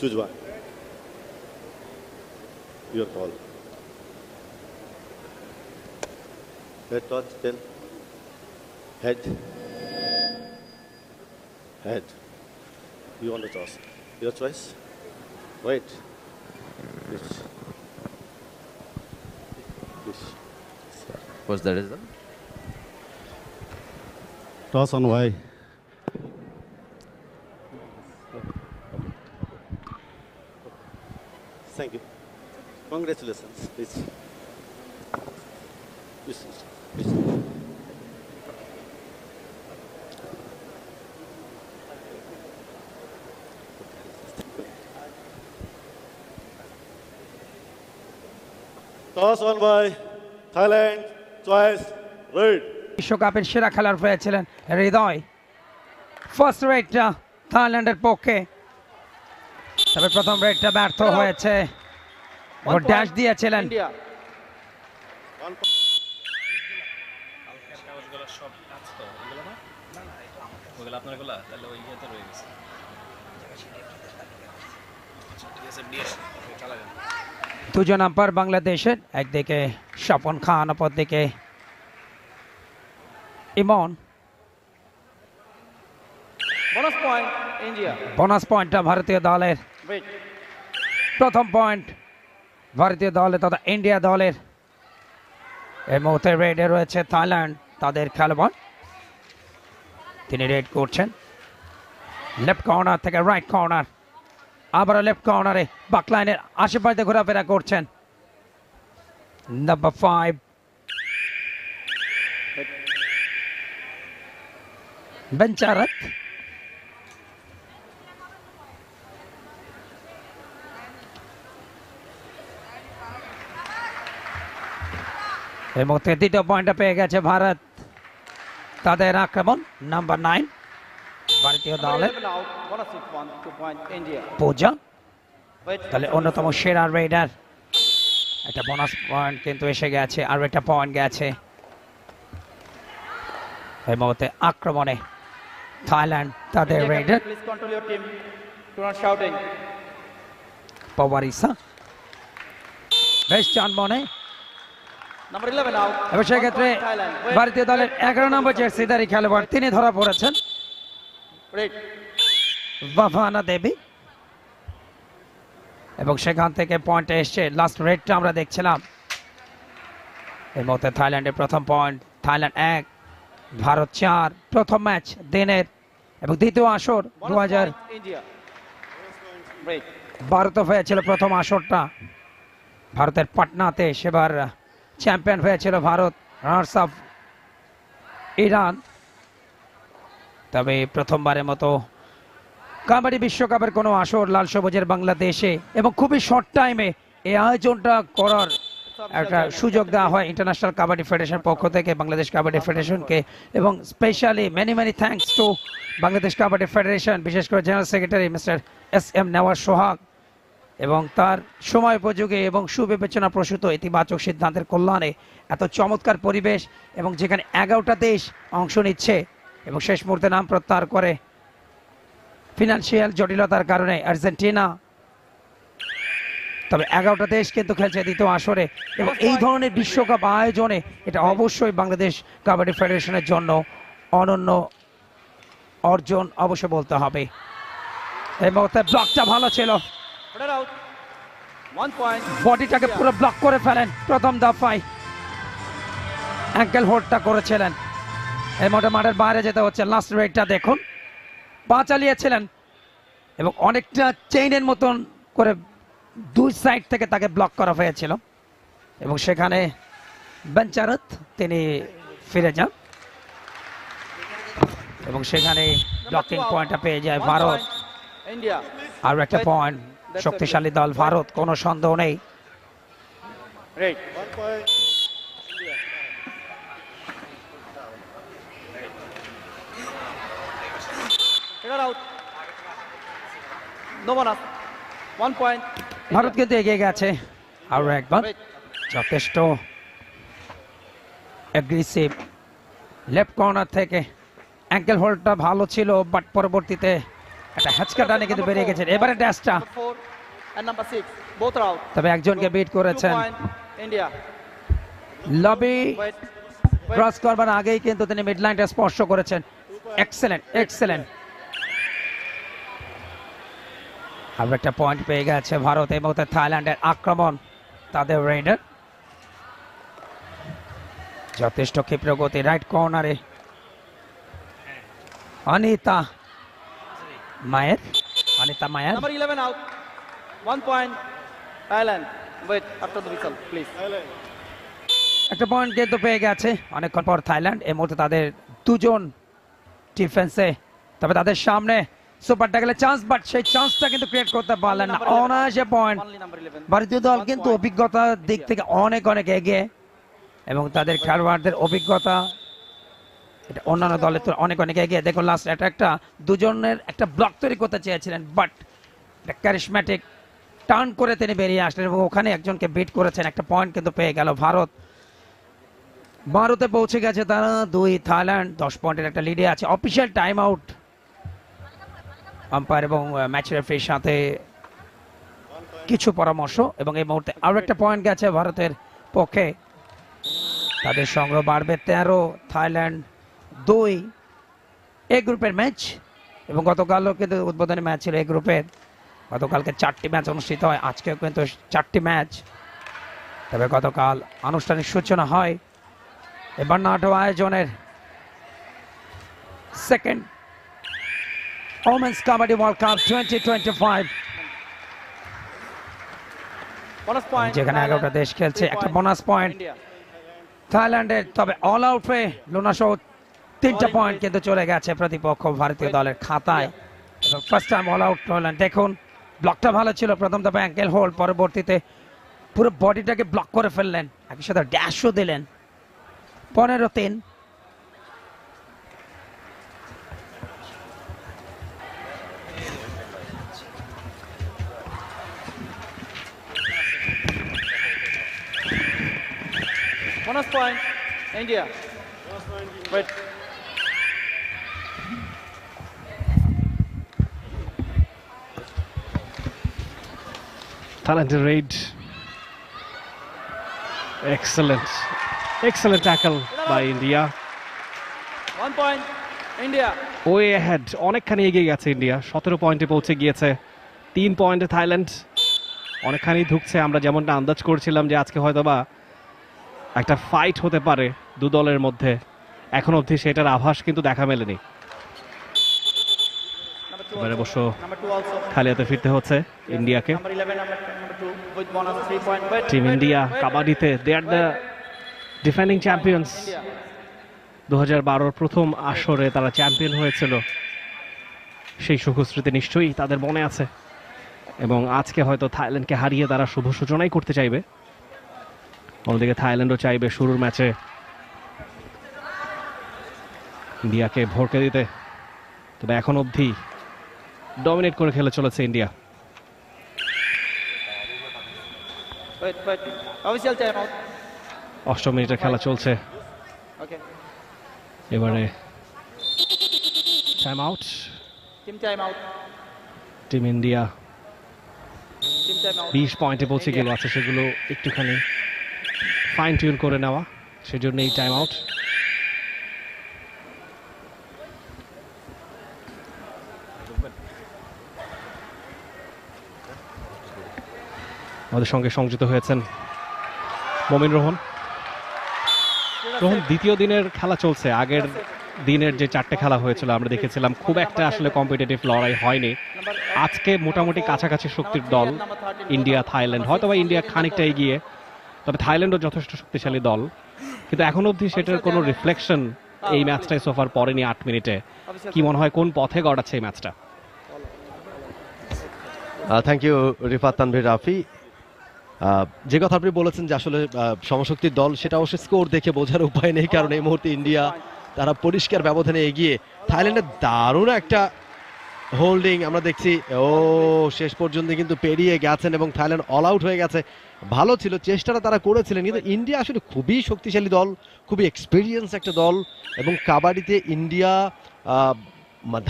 Choose one. Your call. Head toss, then. Head. Head. You want to toss. Your choice. Wait. This. This. What's the result? Toss on Y. Thank you. Congratulations. Please. Please. Please. Toss on by Thailand. Choice. Red. বিশ্বকাপের সেরা খেলার হয়েছিলেন হৃদয়। First রেডটা থাইল্যান্ডের পক্ষে, তবে প্রথম রেডটা ব্যর্থ হয়েছে। ও ড্যাশ দিয়েছিলেন। দুজন আম্পায়ার বাংলাদেশের, একদিকে স্বপন খান, অপরদিকে ইমন। বোনাস পয়েন্টটা ভারতীয় দলের, প্রথম পয়েন্ট ভারতীয় দলের তথা ইন্ডিয়া দলের। এই মুহূর্তে রেডে রয়েছে থাইল্যান্ড, তাদের খেলোয়াড়। তিনি রেড করছেন লেফট কর্নার থেকে রাইট কর্নার, আবারও লেফট কর্নারে বাকলাইনের আশেপাশে ঘোরাফেরা করছেন। নাম্বার 5 বেঞ্চারত। এই মুহূর্তে দ্বিতীয় পয়েন্টটা পেয়ে গেছে ভারত, তাদের আক্রমণ নাম্বার 9 ভারতীয় দলের পূজা, তাহলে অন্যতম সেরা রেডার। একটা বোনাস পয়েন্ট কিন্তু এসে গেছে, আর একটা পয়েন্ট গেছে। এই মুহূর্তে আক্রমণে থাইল্যান্ড, তাদের রেডার পওয়ারিসা বেশ চানমনে। এবং সেক্ষেত্রে ভারতীয় দলের 11 নম্বর জার্সিধারী খেলোয়াড় তিনি ধরা পড়েছেন, ভাভানা দেবী। এবং সেখান থেকে পয়েন্টে এসছে লাস্ট রেডটা আমরা দেখছিলাম। এই মুহূর্তে থাইল্যান্ডের প্রথম পয়েন্ট, থাইল্যান্ড 1 ভারত 4। প্রথম ম্যাচ দিনের এবং দ্বিতীয় আসর 2012 হয়েছিল প্রথম আসরটা ভারতের পাটনাতে। সেবার চ্যাম্পিয়ন হয়েছিল ভারত, রানার্স আপ ইরান। তবে প্রথমবারের মতো কাবাডি বিশ্বকাপের কোনো আসর লাল সবুজের বাংলাদেশে, এবং খুবই শর্ট টাইমে এই আয়োজনটা করার একটা সুযোগ দেওয়া হয় ইন্টারন্যাশনাল কাবাডি ফেডারেশন পক্ষ থেকে বাংলাদেশ কাবাডি ফেডারেশনকে। এবং specially many thanks to Bangladesh kabaddi federation, বিশেষ করে general secretary mister SM Newaz Sohag, এবং তার সময় উপযোগী এবং সুবিবেচনা প্রসূত ইতিবাচক সিদ্ধান্তের কল্যাণে এত চমৎকার পরিবেশ, এবং যেখানে 11টা দেশ অংশ নিচ্ছে এবং শেষ মুহূর্তে নাম প্রত্যাহার করে ফিনান্সিয়াল জটিলতার কারণে আর্জেন্টিনা। তবে 11টা দেশ কিন্তু খেলছে দ্বিতীয় আসরে, এবং এই ধরনের বিশ্বকাপ আয়োজনে এটা অবশ্যই বাংলাদেশ কাবাডি ফেডারেশনের জন্য অনন্য অর্জন অবশ্যই বলতে হবে। এই মুহূর্তে ব্লকটা ভালো ছিল, বডিটাকে পুরো ব্লক করে ফেলেন প্রথম দফায়, অ্যাঙ্কেল হোল্ডটা করেছিলেন। এই মুহূর্তে মাঠের বাইরে যেতে হচ্ছে। লাস্ট রেডটা দেখুন, পা চালিয়েছিলেন এবং অনেকটা চেইনের মতন করে দুই সাইড থেকে তাকে ব্লক করা হয়েছিল, এবং সেখানে বেঞ্চারত তিনি ফিরে যান, এবং সেখানে ব্লকিং পয়েন্টটা পেয়ে যায় ভারত। আর একটা পয়েন্ট, শক্তিশালী দল ভারত, কোনো সন্দেহ নেই। ভারত কিন্তু এগিয়ে গেছে আরো একবার, যথেষ্ট অ্যাগ্রেসিভ লেফট কর্নার থেকে। অ্যাঙ্কেল হোল্ডটা ভালো ছিল, বাট পরবর্তীতে একটা হ্যাচকা টানে কিন্তু বেরিয়ে গেছেন। এবারে ড্যাশটা, Number 4 and number 6, both are out. তবে একজনকে বিট 2 করেছেন। point, India. Lobby Wait, cross করবার আগেই কিন্তু তিনি মিড লাইনটা স্পর্শ করেছেন। Excellent, excellent. আর একটা পয়েন্ট পেয়ে গেছে ভারত। এই মুহূর্তে থাইল্যান্ডের আক্রমণ, তাদের রেডার যথেষ্ট ক্ষিপ্র গতি। রাইট কর্নারে অনিতা মায়ের, অনিতা মায়ের number 11 out. 1 point, Thailand. Wait, after the whistle, please. Thailand. একটা পয়েন্ট কিন্তু পেয়ে গেছে অনেকক্ষণ পর থাইল্যান্ড। এই মুহূর্তে তাদের দুজন ডিফেন্সে, তবে তাদের সামনে সুপার ট্যাকলে চান্স, বাট সেই চান্সটা কিন্তু ক্রিয়েট করতে পারলেন না। অনায়াসে পয়েন্ট। Only number 11. ভারতীয় দল কিন্তু অভিজ্ঞতার দিক থেকে অনেক অনেক এগিয়ে, এবং তাদের খেলোয়াড়দের অভিজ্ঞতা এটা অন্যান্য দলের তো অনেক অনেক এগিয়ে। দেখুন লাস্ট একটা দুজনের একটা ব্লক তৈরি করতে চেয়েছিলেন, বাট ক্যারিশম্যাটিক টার্ন করে তিনি বেরিয়ে আসলেন এবং ওখানে একজনকে বিট করেছেন। একটা পয়েন্ট কিন্তু পেয়ে গেল ভারত। ভারতে পৌঁছে গেছে তারা 2, থাইল্যান্ড 10 পয়েন্টের একটা লিডে আছে। অফিসিয়াল টাইম আউট আম্পায়ার এবং ম্যাচ রেফারির সাথে কিছু পরামর্শ, এবং এই মুহূর্তে আরো একটা পয়েন্ট গেছে ভারতের পক্ষে। তাদের সংগ্রহ বাড়বে 13, থাইল্যান্ড 2। এই গ্রুপের ম্যাচ, এবং গতকালও কিন্তু উদ্বোধনী ম্যাচ ছিল এই গ্রুপের। গতকালকে 4টি ম্যাচ অনুষ্ঠিত হয়, আজকেও কিন্তু 4টি ম্যাচ। তবে গতকাল আনুষ্ঠানিক সূচনা হয় এবার নাটো আয়োজনের second women's kabaddi world cup 2025, Bonus point. যেখানে 11টা দেশ খেলছে। 3 একটা point, বোনাস পয়েন্ট India. থাইল্যান্ডের, তবে অল আউট হয়ে লুনা সহ 3টা পয়েন্ট কিন্তু চলে গেছে প্রতিপক্ষ ভারতীয় দলের খাতায়। এবং ফার্স্ট টাইম অল আউট হলেন। দেখুন ব্লকটা ভালো ছিল, প্রথম দফা অ্যাঙ্কেল হোল্ড, পরবর্তীতে পুরো বডিটাকে ব্লক করে ফেললেন, একই সাথে ড্যাশও দিলেন। 15-3। Bonus point, India. Wait. Talented raid. Excellent. Excellent tackle by India. 1 point, India. Way ahead. অনেকখানি এগিয়ে গেছে ইন্ডিয়া, 17 পয়েন্টে পৌঁছে গিয়েছে। 3 পয়েন্টে থাইল্যান্ড অনেকখানি ধুকছে। আমরা যেমনটা আন্দাজ করছিলাম যে আজকে হয়তোবা একটা ফাইট হতে পারে দু দলের মধ্যে, এখন অবধি সেটার আভাস কিন্তু দেখা মেলেনি। Number 2 এবারে also. অবশ্য Number 2 also. খালি হাতে ফিরতে হচ্ছে ইন্ডিয়াকে। Number 11, number 2 with bonus 3 point. Wait, team wait, India wait. কাবাডিতে they are the defending champions. India. 2012 প্রথম আসরে তারা চ্যাম্পিয়ন হয়েছিল, সেই সুখস্মৃতি নিশ্চয়ই তাদের মনে আছে, এবং আজকে হয়তো থাইল্যান্ডকে হারিয়ে তারা শুভ সূচনাই করতে চাইবে। অন্যদিকে থাইল্যান্ডও চাইবে শুরুর ম্যাচে ইন্ডিয়াকে ভরকে দিতে, তবে এখন অবধি ডমিনেট করে খেলে চলেছে India. Wait, wait. Official time out. 8 মিনিটের খেলা চলছে। Okay. এবারে time out. Team time out. Team India Team time out. 20 পয়েন্টে পৌঁছে গেল, আছে সেগুলো একটুখানি ফাইন টিউন করে নেওয়া, সেজন্য এই টাইম আউট। আমাদের সঙ্গে সংযুক্ত হয়েছেন মমিন রোহন। রোহন, দ্বিতীয় দিনের খেলা চলছে। আগের দিনের যে 4টে খেলা হয়েছিল আমরা দেখেছিলাম খুব একটা আসলে কম্পিটিটিভ লড়াই হয়নি। আজকে মোটামুটি কাছাকাছি শক্তির দল ইন্ডিয়া থাইল্যান্ড, হয়তো বা ইন্ডিয়া খানিকটা এগিয়ে, তবে থাইল্যান্ডও যথেষ্ট শক্তিশালী দল, কিন্তু এখন অবধি সেটার কোনো রিফ্লেকশন এই ম্যাচটাই সোফার পড়েনি 8 মিনিটে। কি মনে হয় কোন পথে গড়াচ্ছে এই ম্যাচটা? Thank you Rifat Tanvir Rafi. যে কথা আপনি বলেছেন যে আসলে সমশক্তির দল, সেটা অবশ্যই স্কোর দেখে বোঝার উপায় নেই, কারণ এই মুহূর্তে ইন্ডিয়া তারা পরিষ্কার ব্যবধানে এগিয়ে। থাইল্যান্ডের দারুণ একটা হোল্ডিং আমরা দেখছি, শেষ পর্যন্ত কিন্তু পেরিয়ে গেছেন এবং থাইল্যান্ড অল আউট হয়ে গেছে। ভালো ছিল, চেষ্টাটা তারা করেছিলেন, কিন্তু ইন্ডিয়া আসলে খুবই শক্তিশালী দল, খুবই এক্সপিরিয়েন্স একটা দল, এবং কাবাডিতে ইন্ডিয়া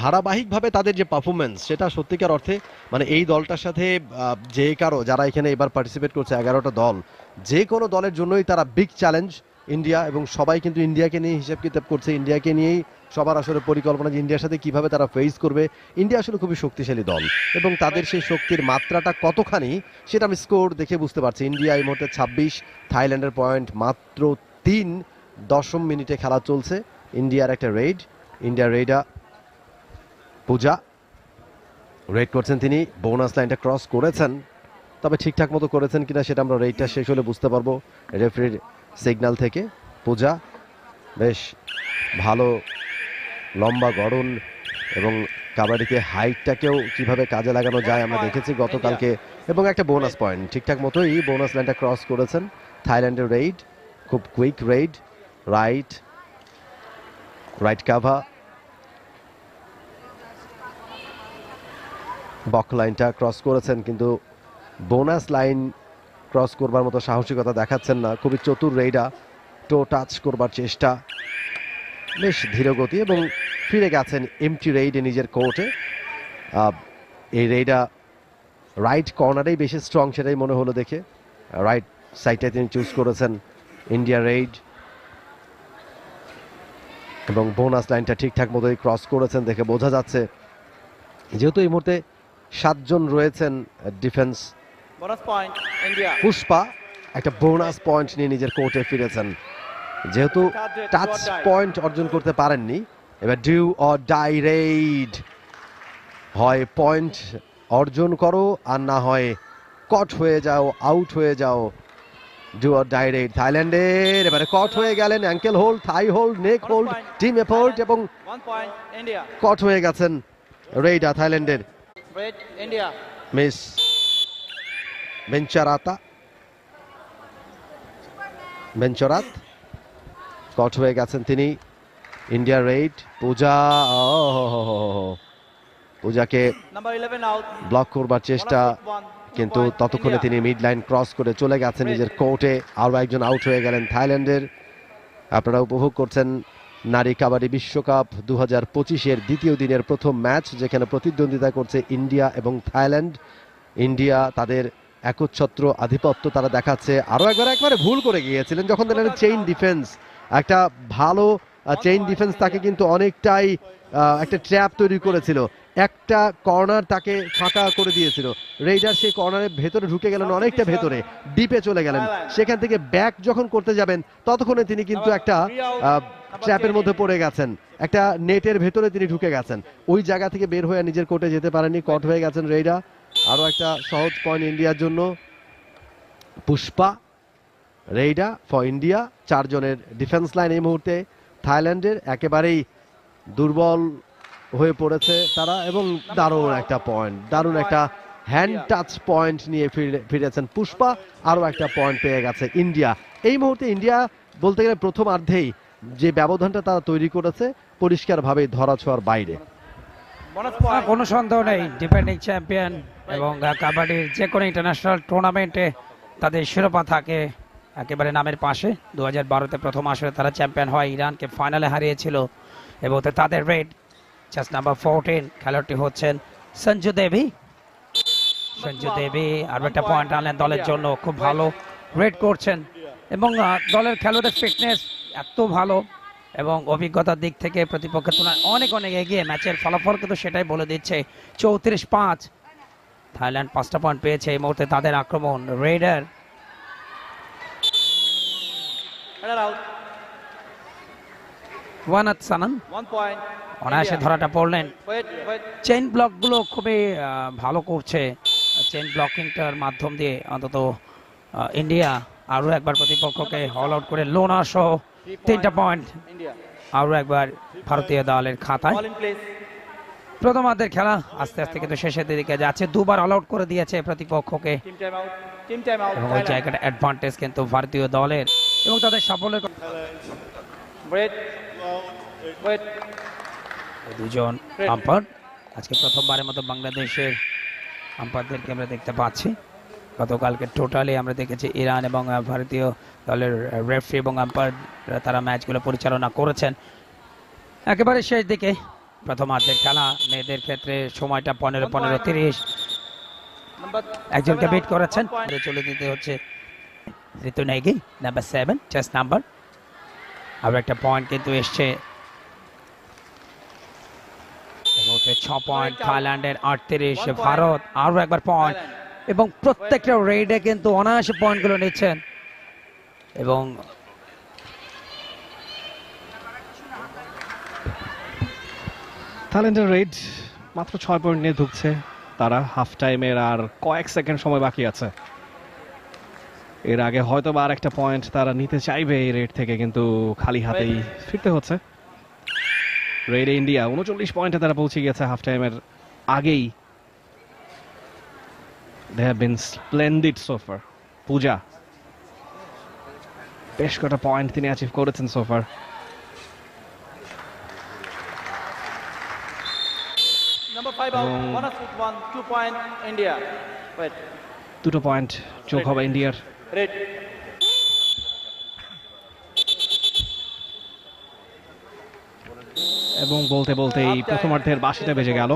ধারাবাহিকভাবে তাদের যে পারফরমেন্স সেটা সত্যিকার অর্থে মানে এই দলটার সাথে যে কারো যারা এখানে এবার পার্টিসিপেট করছে 11টা দল, যে কোনো দলের জন্যই তারা বিগ চ্যালেঞ্জ ইন্ডিয়া, এবং সবাই কিন্তু ইন্ডিয়াকে নিয়ে হিসাব কিতাব করছে, ইন্ডিয়াকে নিয়েই সবার আসলে পরিকল্পনা যে ইন্ডিয়ার সাথে কিভাবে তারা ফেস করবে। ইন্ডিয়া আসলে খুবই শক্তিশালী দল এবং তাদের সেই শক্তির মাত্রাটা কতখানি সেটা আমি স্কোর দেখে বুঝতে পারছি। ইন্ডিয়া এই মুহূর্তে 26, থাইল্যান্ডের পয়েন্ট মাত্র 3, 10 মিনিটে খেলা চলছে। ইন্ডিয়ার একটা রেড, ইন্ডিয়ার রেডা পূজা রেড করছেন, তিনি বোনাস লাইনটা ক্রস করেছেন, তবে ঠিকঠাক মতো করেছেন কিনা সেটা আমরা রেডটা শেষ হলে বুঝতে পারবো রেফারির সিগন্যাল থেকে। পূজা বেশ ভালো লম্বা গড়ন এবং কাবাডিতে হাইটটাকেও কিভাবে কাজে লাগানো যায় আমরা দেখেছি গতকালকে, এবং একটা বোনাস পয়েন্ট ঠিকঠাক মতোই বোনাস লাইনটা ক্রস করেছেন। থাইল্যান্ডের রেড, খুব কুইক রেড, রাইট কাভা, বক লাইনটা ক্রস করেছেন কিন্তু বোনাস লাইন ক্রস করবার মতো সাহসিকতা দেখাচ্ছেন না। খুবই চতুর রেইডা, টো টাচ করবার চেষ্টা, বেশ ধীরগতি, এবং ফিরে গেছেন এমটি রেইডে নিজের কোর্টে। এই রেইডা রাইট কর্নারেই বেশি স্ট্রং সেটাই মনে হলো দেখে, রাইট সাইডটা তিনি চুজ করেছেন ইন্ডিয়া রেইড, এবং বোনাস লাইনটা ঠিকঠাক মতোই ক্রস করেছেন দেখে বোঝা যাচ্ছে। যেহেতু এই মুহূর্তে 7 জন রয়েছেন defence, Bonus point, India. Pushpa একটা বোনাস পয়েন্ট নিয়ে নিজের কোর্টে ফিরেছেন। যেহেতু টাচ পয়েন্ট অর্জন করতে পারেননি, এবার ডিউ অর ডাই রেইড, হয় পয়েন্ট অর্জন করো আর না হয় কট হয়ে যাও, আউট হয়ে যাও। ডু অর ডাই রেইড থাইল্যান্ডের, এবারে কট হয়ে গেলেন, অ্যাঙ্কেল হোল্ড, থাই হোল্ড, নেক হোল্ড, টিম এফোর্ট, এবং 1 point, India. কট হয়ে গেছেন রেইডা থাইল্যান্ডের। Red, India. Miss Benchrat caught হয়ে গেছেন তিনি। ইন্ডিয়া রেড, পূজাকে Number 11 out. ব্লক করবার চেষ্টা, Bonus point, 2 কিন্তু point, ততক্ষণে India. তিনি মিড লাইন ক্রস করে চলে গেছেন নিজের কোর্টে। আরও একজন আউট হয়ে গেলেন থাইল্যান্ডের। আপনারা উপভোগ করছেন নারী কাবাডি বিশ্বকাপ 2025-এর দ্বিতীয় দিনের প্রথম ম্যাচ, যেখানে প্রতিদ্বন্দ্বিতা করছে ইন্ডিয়া এবং থাইল্যান্ড। ইন্ডিয়া তাদের একচ্ছত্র আধিপত্য তারা দেখাচ্ছে। আরও একবারে ভুল করে গিয়েছিলেন যখন দেখলেন চেইন ডিফেন্স, একটা ভালো চেইন ডিফেন্স তাকে কিন্তু অনেকটাই একটা ট্র্যাপ তৈরি করেছিল, একটা কর্নার তাকে ফাঁকা করে দিয়েছিল। রেইডার সেই কর্নারের ভেতরে ঢুকে গেলেন, অনেকটা ভেতরে ডিপে চলে গেলেন। সেখান থেকে ব্যাক যখন করতে যাবেন ততক্ষণে তিনি কিন্তু একটা ট্র্যাপের মধ্যে পড়ে গেছেন, একটা নেটের ভেতরে তিনি ঢুকে গেছেন। ওই জায়গা থেকে বের হয়ে নিজের কোর্টে যেতে পারেননি, কট হয়ে গেছেন রেইডা। আরও একটা সহজ পয়েন্ট ইন্ডিয়ার জন্য। পুষ্পা, রেইডা ফর ইন্ডিয়া, 4 জনের ডিফেন্স লাইন এই মুহূর্তে থাইল্যান্ডের একেবারেই দুর্বল হয়ে পড়েছে তারা, এবং দারুণ একটা পয়েন্ট, দারুণ একটা হ্যান্ড টাচ পয়েন্ট নিয়ে ফিরেছেন পুষ্পা। আরও একটা পয়েন্ট পেয়ে গেছে ইন্ডিয়া। এই মুহূর্তে ইন্ডিয়া বলতে গেলে প্রথমার্ধেই যে ব্যবধানটা তারা তৈরি করেছে পরিষ্কারভাবে ধরাছোঁয়ার বাইরে। Bonus point. কোনো সন্দেহ নেই, ডিফেন্ডিং চ্যাম্পিয়ন এবং কাবাডির যে কোনো ইন্টারন্যাশনাল টুর্নামেন্টে তাদের শিরোপা থাকে একেবারে নামের পাশে। 2012-তে প্রথম আসরে তারা চ্যাম্পিয়ন হয়, ইরানকে ফাইনালে হারিয়েছিল। এবং তাদের রেড জাস্ট নাম্বার 14 খেলোয়াড়টি হচ্ছেন সঞ্জু দেবী। আরও একটা পয়েন্ট আনলেন দলের জন্য, খুব ভালো রেড করছেন, এবং দলের খেলোয়াড়ের ফিটনেস এত ভালো এবং অভিজ্ঞতার দিক থেকে প্রতিপক্ষের তুলনায় অনেক এগিয়ে। ম্যাচের ফলাফল কিন্তু সেটাই বলে দিচ্ছে, 34-5 থাইল্যান্ড 5টা পয়েন্ট পেয়েছে। এই মুহূর্তে তাদের আক্রমণ, raider Header out. Wanat Sanan 1 point. অনায়াসে India. ধরাটা পড়লেন। Wait. চেইন ব্লকগুলো খুবই ভালো করছে, চেইন ব্লকিংটার মাধ্যম দিয়ে অন্তত ইন্ডিয়া আরও একবার প্রতিপক্ষকে হল আউট করে লোনার সহ 3টা পয়েন্ট India. আরও একবার ভারতীয় দলের খাতায়। All in place. প্রথমার্ধের খেলা আস্তে আস্তে কিন্তু শেষের দিকে যাচ্ছে, 2বার অল আউট করে দিয়েছে প্রতিপক্ষকে, Team time out. Team time out. এবং ওই Thailand. জায়গাটা অ্যাডভান্টেজ কিন্তু ভারতীয় দলের, এবং তাদের সাফল্যের Wait. দুজন আম্পায়ার আজকে প্রথমবারের মতো বাংলাদেশের আম্পায়ারদেরকে আমরা দেখতে পাচ্ছি। গতকালকে টোটালি আমরা দেখেছি ইরান এবং ভারতীয় দলের রেফারি এবং আম্পায়ার তারা ম্যাচগুলো পরিচালনা করেছেন। একেবারে শেষ দিকে প্রথমার্ধের খেলা মেয়েদের ক্ষেত্রে সময়টা 15-15-30 Number একজনকে 7 বিট out, করেছেন 1 point. চলে দিতে হচ্ছে ঋতু নেগি নাম্বার 7 চেস নাম্বার আর একটা পয়েন্ট কিন্তু এসছে এই মুহূর্তে 6 পয়েন্ট থাইল্যান্ডের 38 ভারত আরো একবার পয়েন্ট এবং প্রত্যেকটা রেডে কিন্তু অনায়াসে পয়েন্টগুলো নিচ্ছেন এবং থাইল্যান্ডের রেড মাত্র 6 পয়েন্ট নিয়ে ঢুকছে তারা হাফ টাইমের আর কয়েক সেকেন্ড সময় বাকি আছে এর আগে হয়তো বা আর একটা পয়েন্ট তারা নিতে চাইবে এই রেড থেকে কিন্তু খালি হাতেই ফিরতে হচ্ছে রেড ইন্ডিয়া 39 পয়েন্টে তারা পৌঁছে গেছে হাফ টাইমের আগেই দে হ্যাভ বিন স্প্লেন্ডিড সোফার পূজা বেশ কটা পয়েন্ট তিনি অ্যাচিভ করেছেন সোফার Number 5 out, 1 2 point India. Wait, দুটো পয়েন্ট যোগ হবে ইন্ডিয়ার red. এবং বলতে বলতে এই প্রথমার্ধের 82টা বেজে গেল